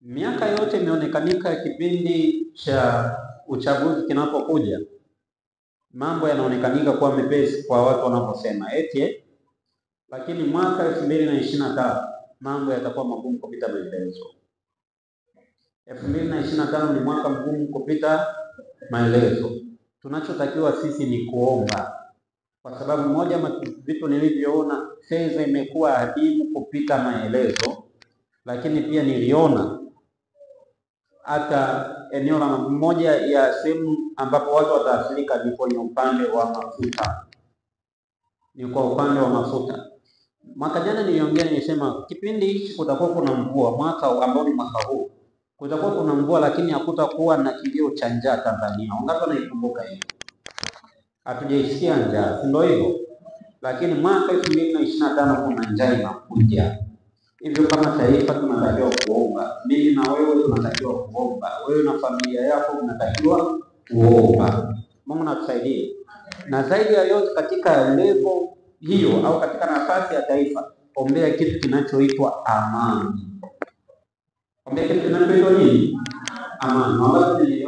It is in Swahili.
Miaka yote imeonekanika kipindi cha uchaguzi kinapokuja, mambo yanaonekanika kuwa mepesi kwa watu wanaposema lakini mwaka 2025 mambo yatakuwa magumu kupita maelezo. 2025 ni mwaka mgumu kupita maelezo. Tunachotakiwa sisi ni kuomba, kwa sababu moja vitu nilivyoona, fedha imekuwa adimu kupita maelezo, lakini pia niliona hata eneo la moja ya sehemu ambapo watu wataathirika ni kwenye upande wa mafuta. Ni kwa upande wa mafuta. Mwaka jana niliongea, nilisema kipindi hichi kutakuwa kuna mvua, mwaka ambao ni mwaka huu kutakuwa kuna mvua, lakini hakutakuwa na kilio cha njaa Tanzania. Wangapi wanaikumbuka hiyo? Hatujaisikia njaa, si ndio hivyo? Lakini mwaka 2025 kuna njaa inakuja. Hivyo kama taifa tunatakiwa kuomba. Mimi na wewe tunatakiwa kuomba. Wewe na familia yako tunatakiwa kuomba. Mungu natusaidie. Na zaidi ya yote, katika level hiyo au katika nafasi ya taifa, ombea kitu kinachoitwa amani. Ombea kitu kinachoitwa nini? Amani.